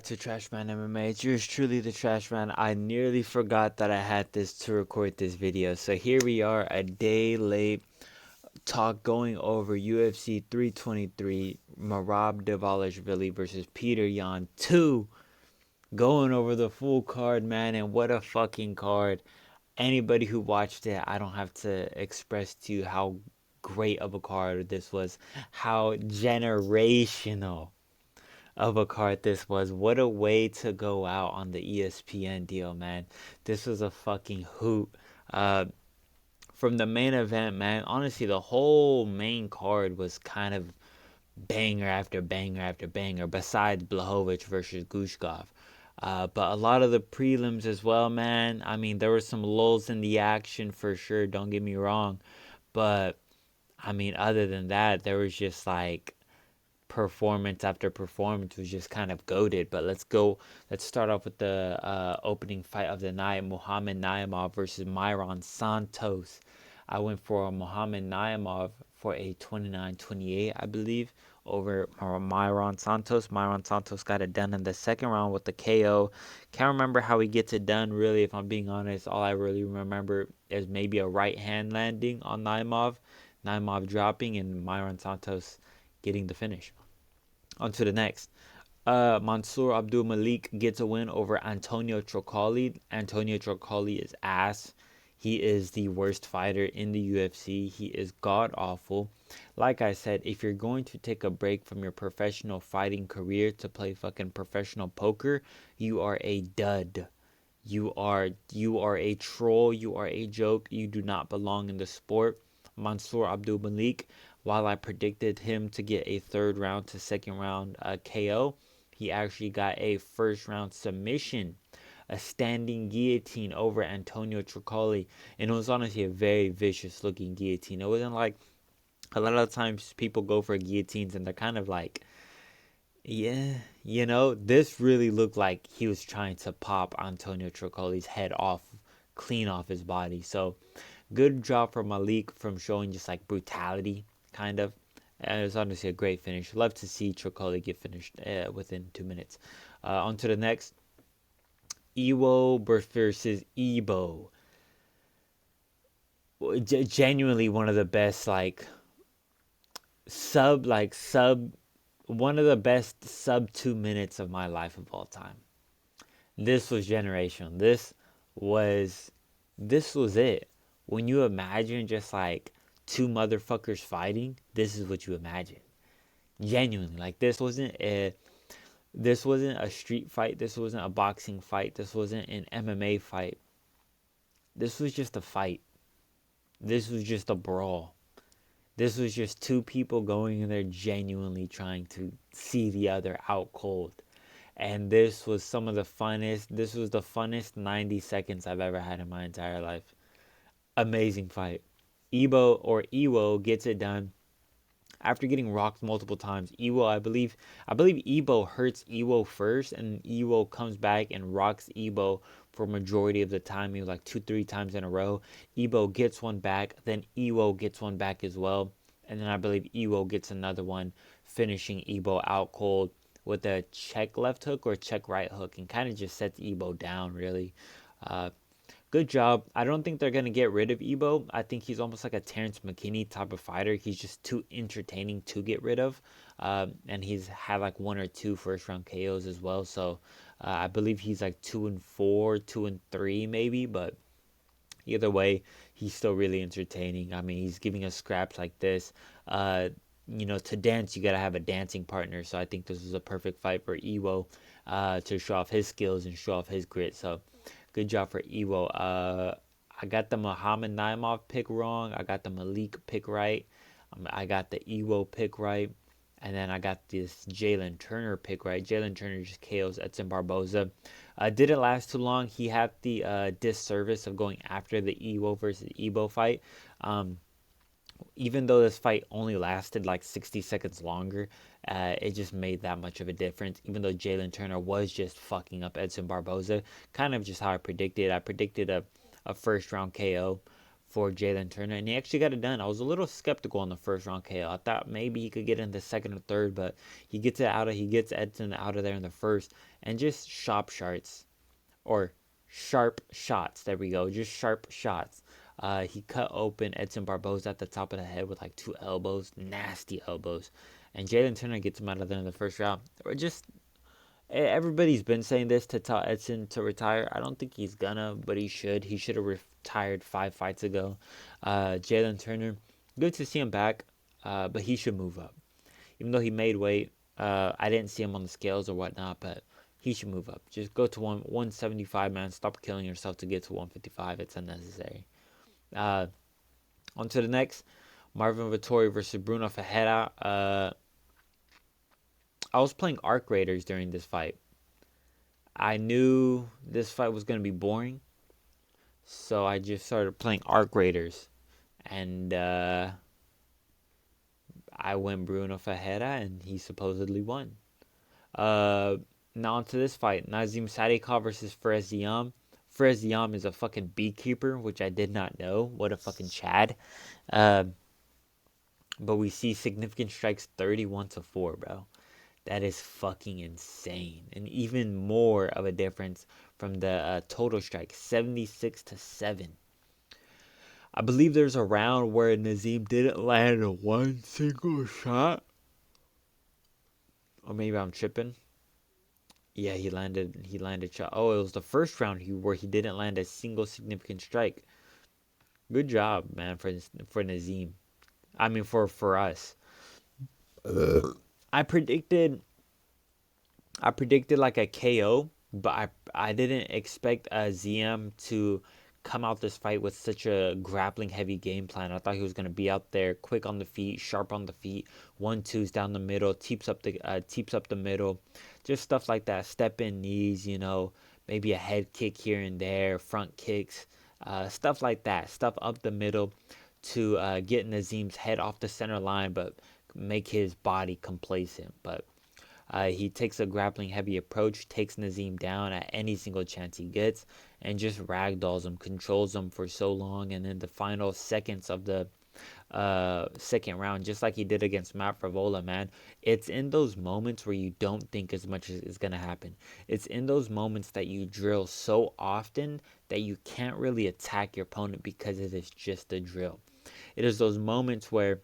to Trash Man MMA. It's yours truly, the Trash Man. I nearly forgot that I had this to record this video. So here we are, a day late, going over UFC 323, Merab Dvalishvilli versus Peter Yan 2. Going over the full card, man, and what a fucking card. Anybody who watched it, I don't have to express to you how great of a card this was, how generational of a card this was. What a way to go out on the ESPN deal, man. This was a fucking hoot. Uh, from the main event, man, honestly, the whole main card was kind of banger after banger after banger, besides Blachowicz versus Gushkov. But a lot of the prelims as well, man. I mean, there were some lulls in the action for sure, don't get me wrong. But, I mean, other than that, there was just like performance after performance was just kind of goated. But let's start off with the opening fight of the night, Muhammad Naimov versus Myron Santos. I went for Muhammad Naimov for a 29-28, I believe, over Myron Santos. Myron Santos got it done in the second round with the KO. Can't remember how he gets it done, really, if I'm being honest. All I really remember is maybe a right hand landing on Naimov dropping, and Myron Santos getting the finish. On to the next. Mansour Abdul Malik gets a win over Antonio Trocoli. Antonio Trocoli is ass. He is the worst fighter in the UFC. He is god awful. Like I said, if you're going to take a break from your professional fighting career to play fucking professional poker, you are a dud. You are a troll. You are a joke. You do not belong in the sport. Mansour Abdul Malik, while I predicted him to get a third round to second round KO, he actually got a first round submission, a standing guillotine over Antonio Trocoli. And it was honestly a very vicious looking guillotine. It wasn't like a lot of times people go for guillotines and they're kind of like, yeah, this really looked like he was trying to pop Antonio Trocoli's head off, clean off his body. So good job for Malik from showing just like brutality, kind of. And it was honestly a great finish. Love to see Trocoli get finished within 2 minutes. On to the next. Iwo versus Ebo. Genuinely one of the best sub one of the best sub 2 minutes of my life of all time. This was generational. Was this was it. When you imagine just like two motherfuckers fighting, this is what you imagine. Genuinely, like this wasn't a street fight. This wasn't a boxing fight. This wasn't an MMA fight. This was just a fight. This was just a brawl. This was just two people going in there genuinely trying to see the other out cold. And this was the funnest 90 seconds I've ever had in my entire life. Amazing fight. Iwo gets it done. After getting rocked multiple times, I believe Ibo hurts Iwo first, and Iwo comes back and rocks Ibo for a majority of the time. He was like 2-3 times in a row. Ibo gets one back, then Iwo gets one back as well, and then I believe Iwo gets another one, finishing Ibo out cold with a check left hook or check right hook, and kind of just sets Ibo down, really. Good job. I don't think they're going to get rid of Ebo. I think he's almost like a Terrence McKinney type of fighter. He's just too entertaining to get rid of. And he's had like 1 or 2 first round KOs as well. So I believe he's like 2-4, 2-3 maybe. But either way, he's still really entertaining. I mean, he's giving us scraps like this. To dance, you got to have a dancing partner. So I think this was a perfect fight for Ewo to show off his skills and show off his grit. So good job for Ewo. I got the Muhammad Naimov pick wrong. I got the Malik pick right. I got the Ewo pick right. And then I got this Jalen Turner pick right. Jalen Turner just KOs Edson Barboza. Didn't last too long. He had the disservice of going after the Ewo versus Ebo fight. Even though this fight only lasted like 60 seconds longer, it just made that much of a difference. Even though Jalen Turner was just fucking up Edson Barboza, kind of just how I predicted. I predicted a first round KO for Jalen Turner, and he actually got it done. I was a little skeptical on the first round KO. I thought maybe he could get in the second or third, but he gets Edson out of there in the first, and just sharp shots, or sharp shots. There we go, just sharp shots. He cut open Edson Barboza at the top of the head with like 2 elbows, nasty elbows, and Jalen Turner gets him out of there in the first round. Or just everybody's been saying this to tell Edson to retire. I don't think he's gonna, but he should. He should have retired 5 fights ago. Jalen Turner, good to see him back, but he should move up. Even though he made weight, I didn't see him on the scales or whatnot, but he should move up. Just go to 175, man. Stop killing yourself to get to 155. It's unnecessary. On to the next. Marvin Vettori versus Bruno Ferreira. I was playing Arc Raiders during this fight. I knew this fight was going to be boring, so I just started playing Arc Raiders. And I went Bruno Ferreira, and he supposedly won. Now onto this fight. Nazim Sadikov versus Fares Ziam. Fares Ziam is a fucking beekeeper, which I did not know. What a fucking Chad. But we see significant strikes 31-4, bro. That is fucking insane. And even more of a difference from the total strike, 76-7. I believe there's a round where Nazim didn't land one single shot. Or maybe I'm tripping. Yeah, he landed shot. Oh, it was the first round where he didn't land a single significant strike. Good job, man, for Nazim. I mean, for us. I predicted like a KO, but I didn't expect ZM to come out this fight with such a grappling heavy game plan. I thought he was going to be out there quick on the feet, sharp on the feet, 1-2s down the middle, teeps up the middle, just stuff like that. Step in knees, maybe a head kick here and there, front kicks, stuff like that. Stuff up the middle to get Nazim's head off the center line, but make his body complacent. But he takes a grappling heavy approach, takes Nazim down at any single chance he gets, and just ragdolls him, controls him for so long. And in the final seconds of the second round, just like he did against Matt Favola, man, it's in those moments where you don't think as much is going to happen. It's in those moments that you drill so often that you can't really attack your opponent because it is just a drill. It is those moments where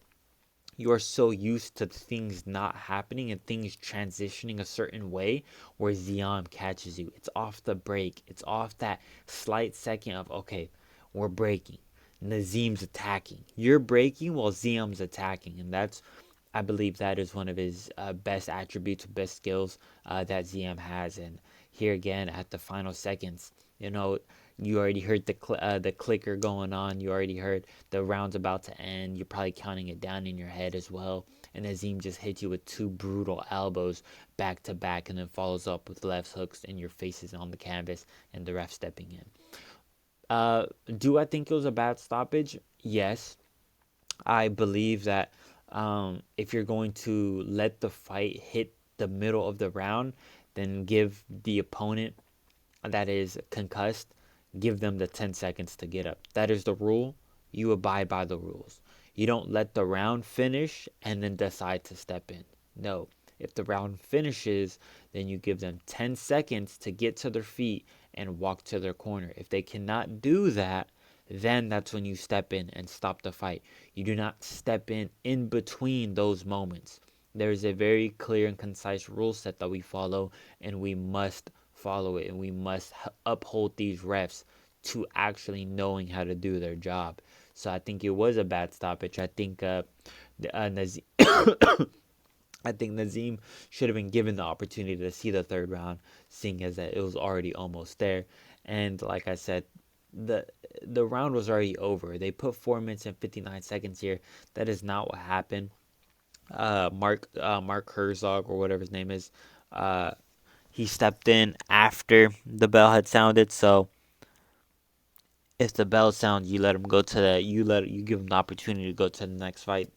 you are so used to things not happening and things transitioning a certain way where Ziam catches you. It's off the break. It's off that slight second of, okay, we're breaking. Nazim's attacking. You're breaking while Ziam's attacking. And I believe that is one of his best attributes, best skills that Ziam has. And here again at the final seconds, you already heard the clicker going on. You already heard the round's about to end. You're probably counting it down in your head as well. And Azim just hits you with 2 brutal elbows back to back and then follows up with left hooks and your face is on the canvas and the ref stepping in. Do I think it was a bad stoppage? Yes. I believe that if you're going to let the fight hit the middle of the round, then give the opponent that is concussed, give them the 10 seconds to get up. That is the rule. You abide by the rules. You don't let the round finish and then decide to step in. No. If the round finishes, then you give them 10 seconds to get to their feet and walk to their corner. If they cannot do that, then that's when you step in and stop the fight. You do not step in between those moments. There is a very clear and concise rule set that we follow, and we must follow it, and we must uphold these refs to actually knowing how to do their job. So I think it was a bad stoppage. I think Nazim I think Nazim should have been given the opportunity to see the third round, seeing as that it was already almost there. And like I said, the round was already over. They put 4 minutes and 59 seconds here. That is not what happened. Mark Herzog, or whatever his name is, he stepped in after the bell had sounded. So if the bell sounds, you let him go to you give him the opportunity to go to the next fight.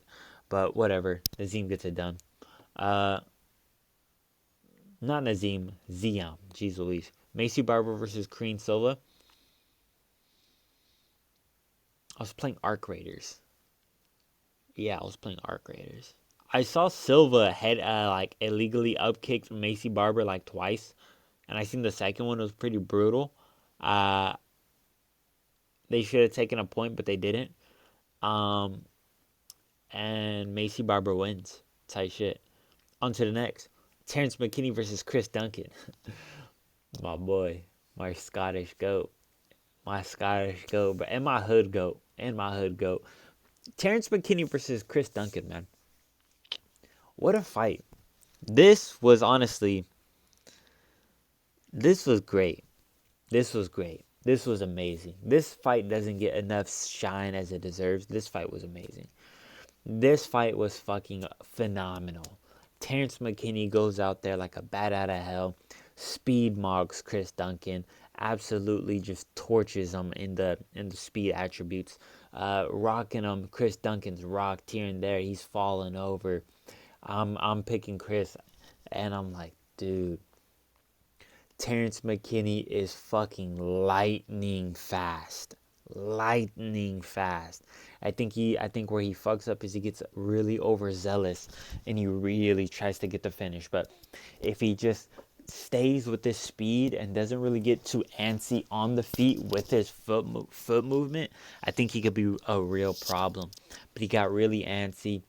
But whatever, Nazim gets it done. Not Nazim, Ziam. Jeez Louise. Macy Barber versus Karine Silva. I was playing Arc Raiders. Yeah, I was playing Arc Raiders. I saw Silva had like illegally upkicked Macy Barber like twice, and I seen the second one was pretty brutal. Uh, they should have taken a point, but they didn't. Um, and Macy Barber wins. Tight shit. On to the next. Terrence McKinney versus Chris Duncan. My boy, my Scottish goat, my Scottish goat, and my hood goat, Terrence McKinney versus Chris Duncan, man. What a fight. This was honestly, this was great. This was great. This was amazing. This fight doesn't get enough shine as it deserves. This fight was amazing. This fight was fucking phenomenal. Terrence McKinney goes out there like a bat out of hell, speed mogs Chris Duncan, absolutely just torches him in the speed attributes, rocking him. Chris Duncan's rocked here and there. He's falling over. I'm picking Chris, and I'm like, dude, Terrence McKinney is fucking lightning fast. Lightning fast. I think where he fucks up is he gets really overzealous and he really tries to get the finish. But if he just stays with this speed and doesn't really get too antsy on the feet with his foot movement, I think he could be a real problem. But he got really antsy.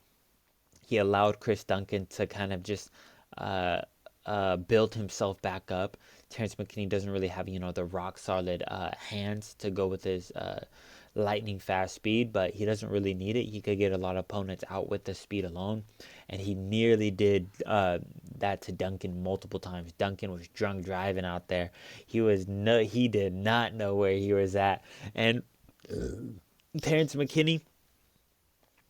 He allowed Chris Duncan to kind of just build himself back up. Terrence McKinney doesn't really have, the rock solid hands to go with his lightning fast speed, but he doesn't really need it. He could get a lot of opponents out with the speed alone, and he nearly did that to Duncan multiple times. Duncan was drunk driving out there. He did not know where he was at, and Terrence McKinney,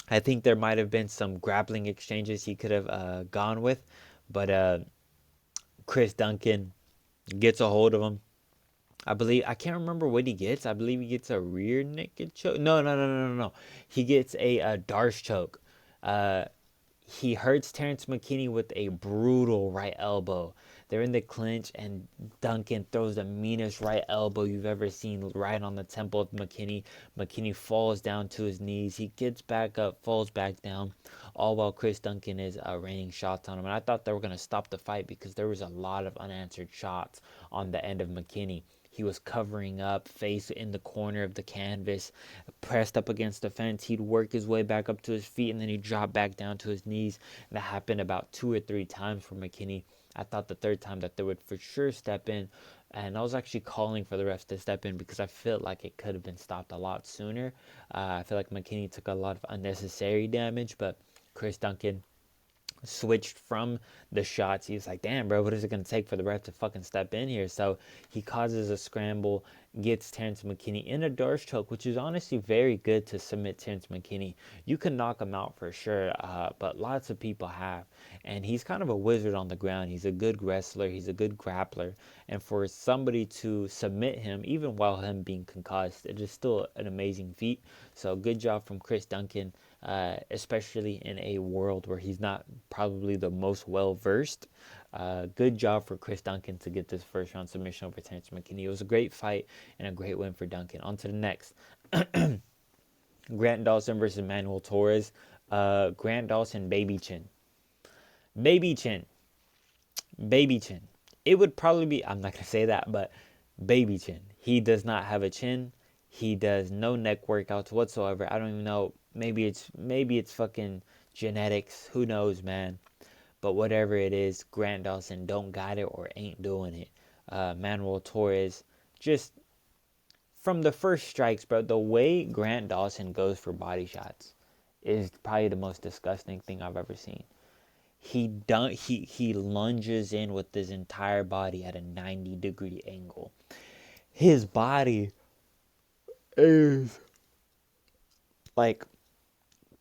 I think there might have been some grappling exchanges he could have gone with, but Chris Duncan gets a hold of him. I can't remember what he gets. I believe he gets a rear naked choke. No. He gets a Darce choke. He hurts Terrence McKinney with a brutal right elbow. They're in the clinch, and Duncan throws the meanest right elbow you've ever seen right on the temple of McKinney. McKinney falls down to his knees. He gets back up, falls back down, all while Chris Duncan is raining shots on him. And I thought they were going to stop the fight because there was a lot of unanswered shots on the end of McKinney. He was covering up, face in the corner of the canvas, pressed up against the fence. He'd work his way back up to his feet, and then he'd drop back down to his knees. And that happened about 2 or 3 times for McKinney. I thought the third time that they would for sure step in, and I was actually calling for the refs to step in because I felt like it could have been stopped a lot sooner. I feel like McKinney took a lot of unnecessary damage, but Chris Duncan switched from the shots. He was like, damn, bro, what is it going to take for the ref to fucking step in here? So he causes a scramble, gets Terrence McKinney in a Darce choke, which is honestly very good to submit Terrence McKinney. You can knock him out for sure, but lots of people have. And he's kind of a wizard on the ground. He's a good wrestler. He's a good grappler. And for somebody to submit him, even while him being concussed, it is still an amazing feat. So good job from Chris Duncan. Especially in a world where he's not probably the most well-versed. Good job for Chris Duncan to get this first-round submission over Terrence McKinney. It was a great fight and a great win for Duncan. On to the next. Grant Dawson versus Manuel Torres. Grant Dawson, baby chin. Baby chin. Baby chin. It would probably be, I'm not going to say that, but baby chin. He does not have a chin. He does no neck workouts whatsoever. I don't even know. Maybe it's fucking genetics. Who knows, man? But whatever it is, Grant Dawson don't got it or ain't doing it. Manuel Torres, just from the first strikes, bro, the way Grant Dawson goes for body shots is probably the most disgusting thing I've ever seen. He lunges in with his entire body at a 90-degree angle. His body is like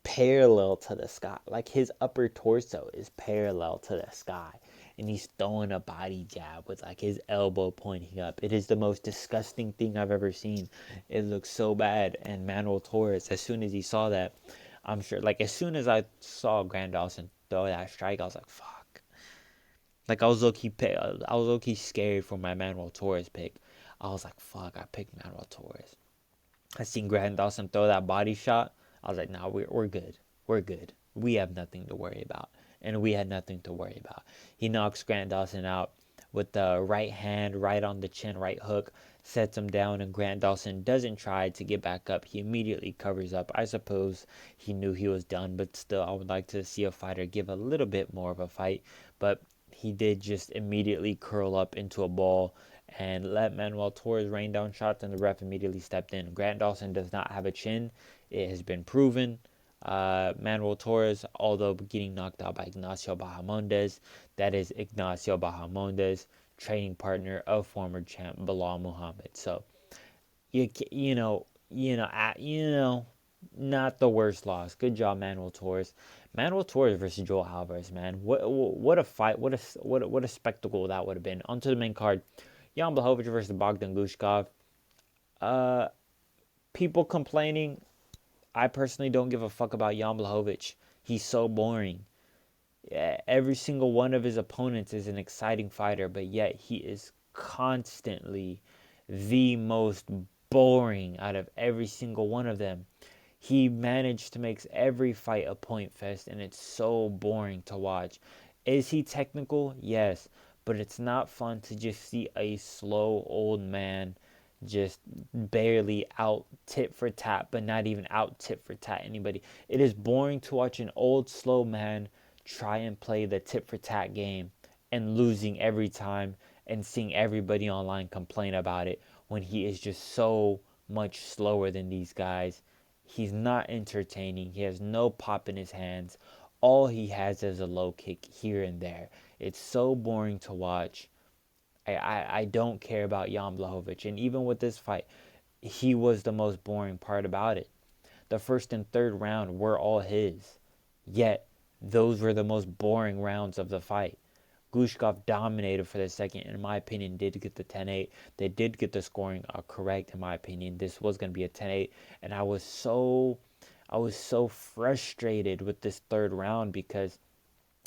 parallel to the sky. Like his upper torso is parallel to the sky. And he's throwing a body jab with like his elbow pointing up. It is the most disgusting thing I've ever seen. It looks so bad. And Manuel Torres, as soon as he saw that, I'm sure, like as soon as I saw Grant Dawson throw that strike, I was like, fuck. Like I was low-key scared for my Manuel Torres pick. I was like, fuck, I picked Manuel Torres. I seen Grant Dawson throw that body shot. I was like, nah, we're good. We're good. We have nothing to worry about. And we had nothing to worry about. He knocks Grant Dawson out with the right hand, right on the chin, right hook, sets him down, and Grant Dawson doesn't try to get back up. He immediately covers up. I suppose he knew he was done, but still, I would like to see a fighter give a little bit more of a fight. But he did just immediately curl up into a ball and let Manuel Torres rain down shots, and the ref immediately stepped in. Grant Dawson does not have a chin. It has been proven. Manuel Torres, although getting knocked out by Ignacio Bahamondes, that is Ignacio Bahamondes, training partner of former champ Bilal Muhammad. So not the worst loss. Good job, Manuel Torres. Manuel Torres versus Joel Alvarez, man. What a fight! What a spectacle that would have been. Onto the main card, Jan Blachowicz versus Bogdan Gushkov. People complaining. I personally don't give a fuck about Jan Blachowicz. He's so boring. Yeah, every single one of his opponents is an exciting fighter, but yet he is constantly the most boring out of every single one of them. He managed to make every fight a point fest, and it's so boring to watch. Is he technical? Yes, but it's not fun to just see a slow old man just barely out tit for tat, but not even out tit for tat anybody. It is boring to watch an old slow man try and play the tit for tat game and losing every time and seeing everybody online complain about it when he is just so much slower than these guys. He's not entertaining. He has no pop in his hands. All he has is a low kick here and there. It's so boring to watch. I don't care about Jan Blachowicz. And even with this fight, he was the most boring part about it. The first and third round were all his. Yet, those were the most boring rounds of the fight. Gushkov dominated for the second, in my opinion, did get the 10-8. They did get the scoring correct, in my opinion. This was going to be a 10-8, and I was so frustrated with this third round because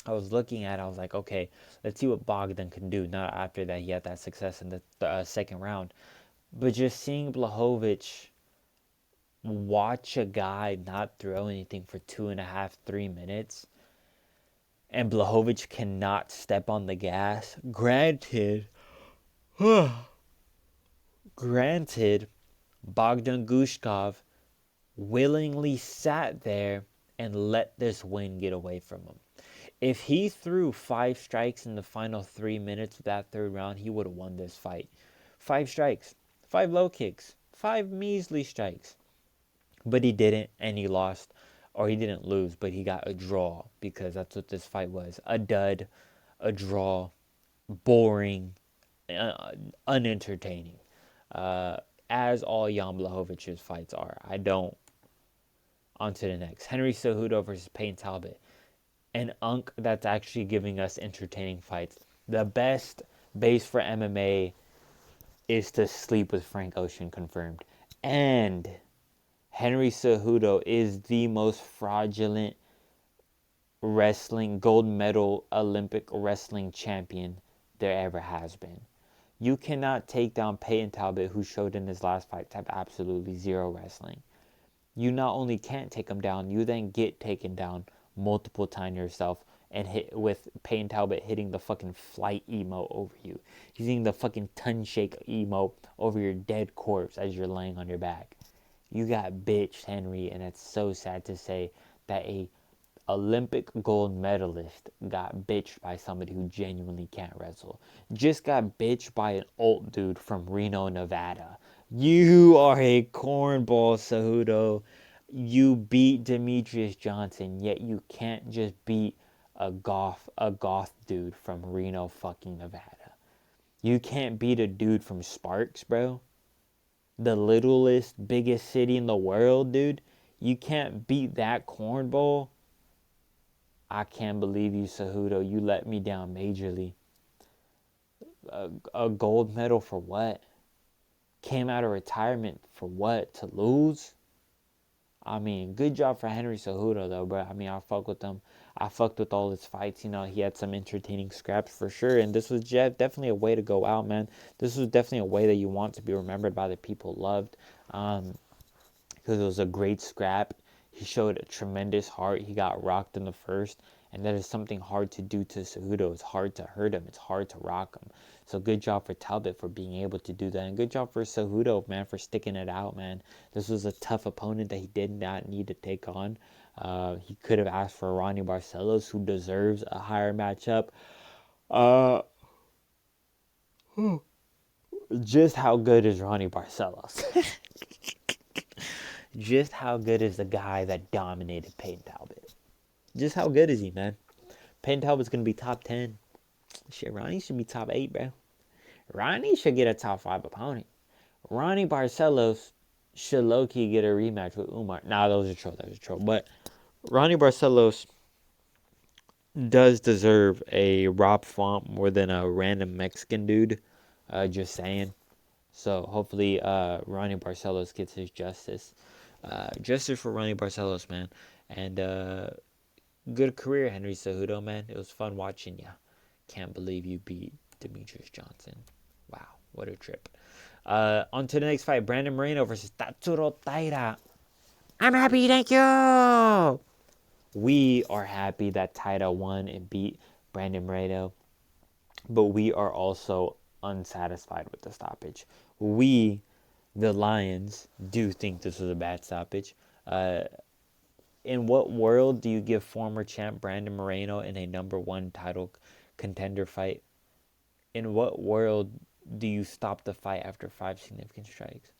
I was looking at it, I was like, okay, let's see what Bogdan can do. Not after that he had that success in the second round. But just seeing Blachowicz watch a guy not throw anything for 2.5, 3 minutes, and Blachowicz cannot step on the gas. Granted, Bogdan Gushkov willingly sat there and let this win get away from him. If he threw 5 strikes in the final 3 minutes of that third round, he would have won this fight. 5 strikes, 5 low kicks, 5 measly strikes. But he didn't, and he lost. Or he didn't lose, but he got a draw, because that's what this fight was. A dud, a draw, boring, unentertaining. As all Jan Blachowicz's fights are. On to the next. Henry Cejudo versus Payne Talbot. An unk that's actually giving us entertaining fights. The best base for MMA is to sleep with Frank Ocean, confirmed. And Henry Cejudo is the most fraudulent wrestling gold medal Olympic wrestling champion there ever has been. You cannot take down Payne Talbot, who showed in his last fight to have absolutely zero wrestling. You not only can't take him down, you then get taken down multiple times yourself, and hit with Payne Talbot hitting the fucking flight emote over you. He's hitting the fucking ton shake emote over your dead corpse as you're laying on your back. You got bitched, Henry, and it's so sad to say that a Olympic gold medalist got bitched by somebody who genuinely can't wrestle. Just got bitched by an old dude from Reno, Nevada. You are a cornball, Cejudo. You beat Demetrius Johnson, yet you can't just beat a goth dude from Reno fucking Nevada. You can't beat a dude from Sparks, bro. The littlest, biggest city in the world, dude. You can't beat that cornball. I can't believe you, Cejudo. You let me down majorly. A gold medal for what? Came out of retirement for what? To lose? I mean, good job for Henry Cejudo, though, bro. I mean, I fuck with him. I fucked with all his fights. You know, he had some entertaining scraps for sure. And this was definitely a way to go out, man. This was definitely a way that you want to be remembered by the people loved. because it was a great scrap. He showed a tremendous heart. He got rocked in the first, and that is something hard to do to Cejudo. It's hard to hurt him. It's hard to rock him. So good job for Talbot for being able to do that, and good job for Cejudo, man, for sticking it out, man. This was a tough opponent that he did not need to take on. He could have asked for Ronnie Barcelos, who deserves a higher matchup. Just how good is Ronnie Barcelos? Just how good is the guy that dominated Payne Talbot? Just how good is he, man? Payne Talbot's going to be top 10. Shit, Ronnie should be top 8, bro. Ronnie should get a top 5 opponent. Ronnie Barcelos should low-key get a rematch with Umar. Nah, that was a troll. But Ronnie Barcelos does deserve a Rob Font more than a random Mexican dude. Just saying. So hopefully Ronnie Barcelos gets his justice. Justice for Ronnie Barcelos, man. And good career, Henry Cejudo, man. It was fun watching you. Can't believe you beat Demetrius Johnson. Wow, what a trip. On to the next fight. Brandon Moreno versus Tatsuro Taira. I'm happy, thank you! We are happy that Taira won and beat Brandon Moreno. But we are also unsatisfied with the stoppage. We, the Lions, do think this was a bad stoppage. In what world do you give former champ Brandon Moreno in a number 1 title contender fight? In what world do you stop the fight after 5 significant strikes?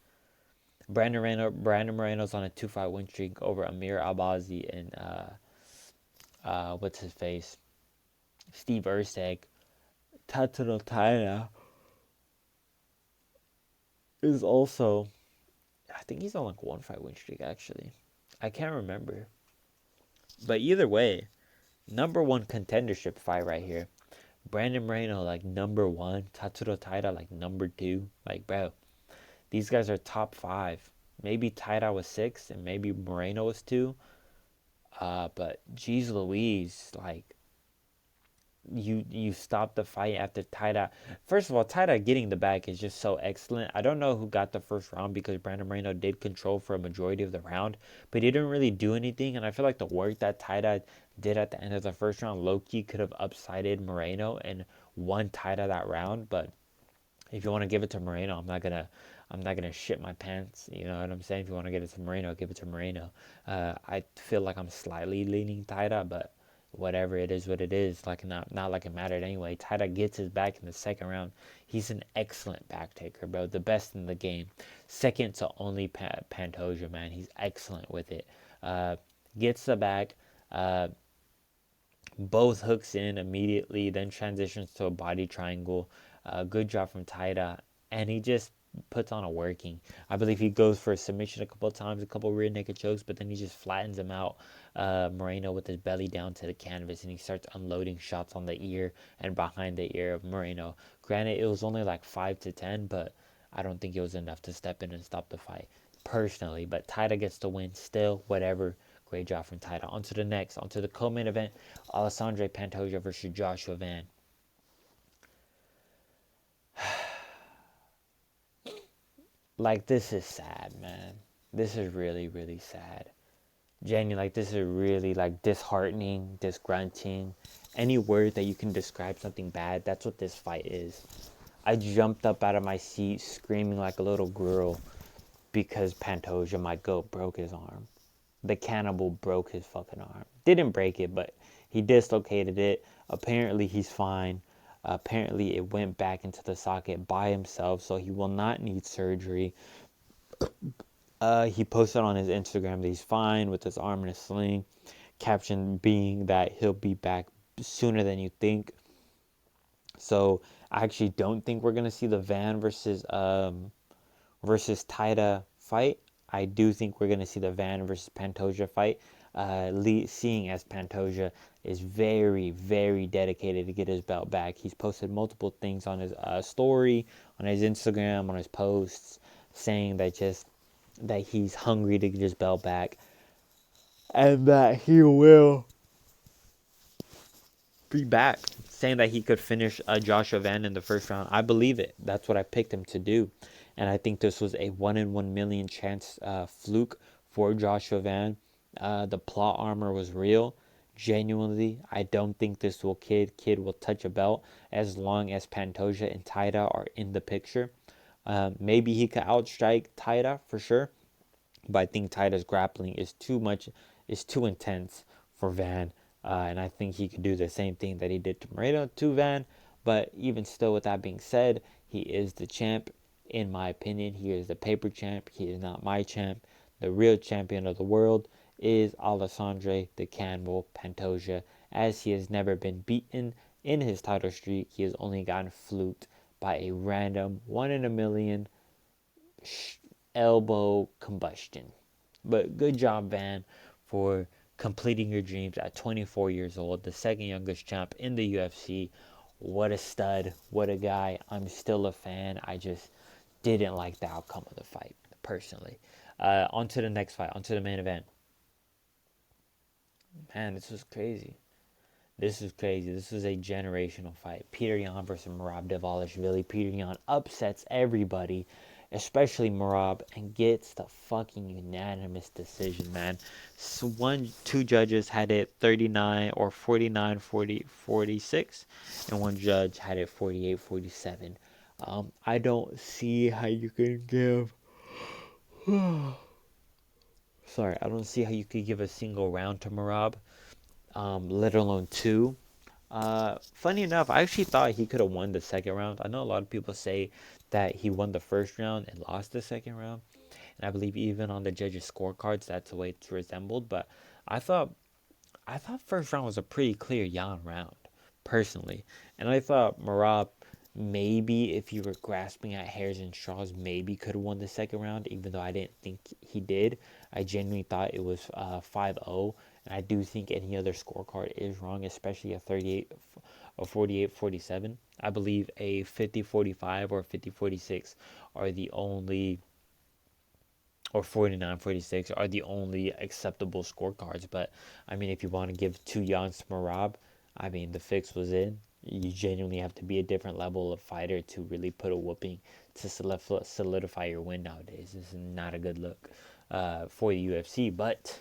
Brandon Moreno's on a 2-fight win streak over Amir Albazi and what's his face? Steve Erceg. Tatsuro Taira is also, I think he's on like 1-fight win streak actually. I can't remember. But either way, number 1 contendership fight right here. Brandon Moreno like number 1, Tatsuro Taira like number 2. Like, bro, these guys are top 5. Maybe Taira was 6 and maybe Moreno was 2. But geez Louise, like, you stop the fight after Taira. First of all, Taira getting the back is just so excellent. I don't know who got the first round because Brandon Moreno did control for a majority of the round, but he didn't really do anything. And I feel like the work that Taira did at the end of the first round, low-key could have upsided Moreno and won Taira that round. But if you want to give it to Moreno, I'm not gonna shit my pants. You know what I'm saying? If you want to give it to Moreno, give it to Moreno. I feel like I'm slightly leaning Taira, but whatever, it is what it is. Like, not like it mattered anyway. Taira gets his back in the second round. He's an excellent back taker, bro. The best in the game. Second to only Pantoja, man. He's excellent with it. Gets the back. Both hooks in immediately, then transitions to a body triangle. Good job from Taira. And he just puts on a working. I believe he goes for a submission a couple of times, a couple of rear naked chokes, but then he just flattens him out, Moreno, with his belly down to the canvas, and he starts unloading shots on the ear and behind the ear of Moreno. Granted, it was only like 5 to 10, but I don't think it was enough to step in and stop the fight, personally. But Taira gets the win still, whatever. Great job from Taira. On to the next, on to the co-main event, Alessandro Pantoja versus Joshua Van. Like, this is sad, man. This is really, really sad. Jenny, like, this is really, like, disheartening, disgrunting. Any word that you can describe something bad, that's what this fight is. I jumped up out of my seat screaming like a little girl because Pantoja, my goat, broke his arm. The cannibal broke his fucking arm. Didn't break it, but he dislocated it. Apparently, he's fine. Apparently, it went back into the socket by himself, so he will not need surgery. He posted on his Instagram that he's fine with his arm in a sling. Caption being that he'll be back sooner than you think. So I actually don't think we're gonna see the Van versus Taira fight. I do think we're gonna see the Van versus Pantoja fight. Seeing as Pantoja is very, very dedicated to get his belt back. He's posted multiple things on his story, on his Instagram, on his posts, saying that he's hungry to get his belt back, and that he will be back. Saying that he could finish Joshua Van in the first round. I believe it. That's what I picked him to do. And I think this was a 1 in 1 million chance fluke for Joshua Van. The plot armor was real. Genuinely, I don't think this kid will touch a belt as long as Pantoja and Taira are in the picture. Maybe he could outstrike Taira for sure, but I think Taira's grappling is too intense for Van, and I think he could do the same thing that he did to Moreno to Van. But even still, with that being said, he is the champ. In my opinion, he is the paper champ. He is not my champ. The real champion of the world is Alessandro the Cannibal Pantoja, as he has never been beaten in his title streak. He has only gotten fluked by a random 1 in a million elbow combustion. But good job, Van, for completing your dreams at 24 years old, the second youngest champ in the UFC. What a stud. What a guy. I'm still a fan. I just didn't like the outcome of the fight, personally. On to the next fight, on to the main event. Man, this was crazy. This is crazy. This was a generational fight. Peter Yan versus Merab Dvalishvilli. Peter Yan upsets everybody, especially Merab, and gets the fucking unanimous decision, man. So two judges had it 39 or 49, 40, 46, and one judge had it 48, 47. I don't see how you can give. Sorry, I don't see how you could give a single round to Merab, let alone two. Funny enough, I actually thought he could have won the second round. I know a lot of people say that he won the first round and lost the second round, and I believe even on the judges' scorecards, that's the way it's resembled. But I thought first round was a pretty clear Yan round, personally, and I thought Merab maybe, if you were grasping at hairs and straws, maybe could have won the second round, even though I didn't think he did. I genuinely thought it was 5-0, and I do think any other scorecard is wrong, especially a 38, a 48-47. I believe a 50-45 or 50-46 are the only, or 49-46 are the only acceptable scorecards. But I mean, if you want to give 2 Yans to Merab, I mean, the fix was in. You genuinely have to be a different level of fighter to really put a whooping to solidify your win nowadays. This is not a good look for the UFC. But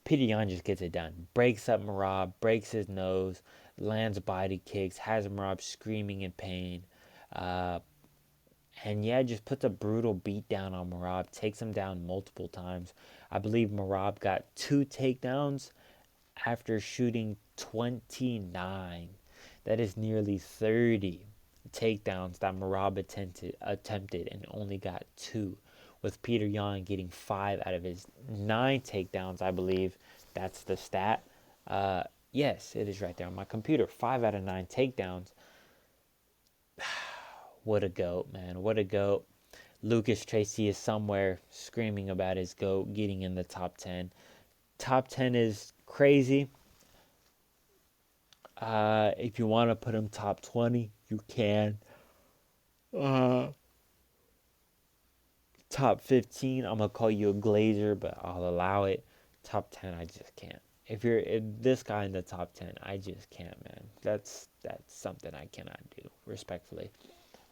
Peter Yan just gets it done. Breaks up Merab, breaks his nose, lands body kicks, has Merab screaming in pain. And yeah, just puts a brutal beat down on Merab, takes him down multiple times. I believe Merab got 2 takedowns after shooting 29. That is nearly 30 takedowns that Merab attempted and only got 2. With Peter Yan getting 5 out of his 9 takedowns, I believe that's the stat. Yes, it is right there on my computer. 5 out of 9 takedowns. What a goat, man. What a goat. Lucas Tracy is somewhere screaming about his GOAT getting in the top 10. Top 10 is crazy. If you want to put him top 20, you can. Top 15, I'm going to call you a glazer, but I'll allow it. Top 10, I just can't. If this guy in the top 10, I just can't, man. That's something I cannot do, respectfully.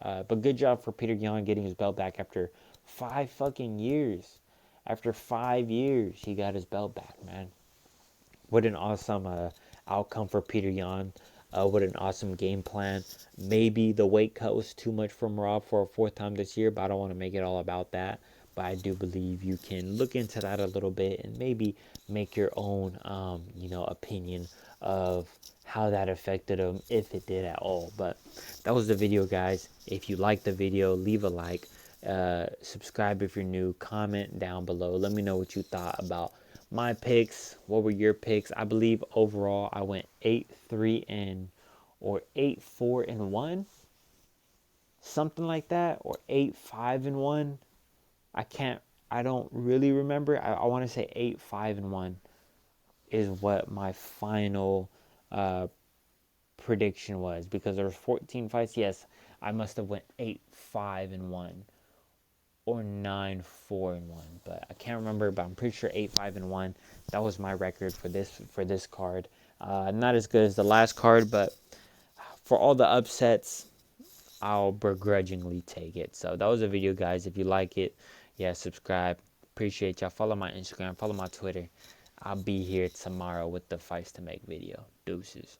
But good job for Peter Yan getting his belt back after 5 fucking years. After 5 years, he got his belt back, man. What an awesome outcome for Peter Yan. What an awesome game plan. Maybe the weight cut was too much for Merab for a 4th time this year, but I don't want to make it all about that. But I do believe you can look into that a little bit and maybe make your own, opinion of how that affected him, if it did at all. But that was the video, guys. If you liked the video, leave a like. Subscribe if you're new. Comment down below. Let me know what you thought about my picks. What were your picks? I believe overall I went 8-3 or 8-4-1, something like that, or 8-5-1. I don't really remember. I want to say 8-5-1 is what my final prediction was, because there was 14 fights. Yes, I must have went 8-5-1 or 9-4-1, but I can't remember. But I'm pretty sure 8-5-1. That was my record for this card. Not as good as the last card, but for all the upsets, I'll begrudgingly take it. So that was a video, guys. If you like it, yeah, subscribe. Appreciate y'all. Follow my Instagram. Follow my Twitter. I'll be here tomorrow with the Fights to Make video. Deuces.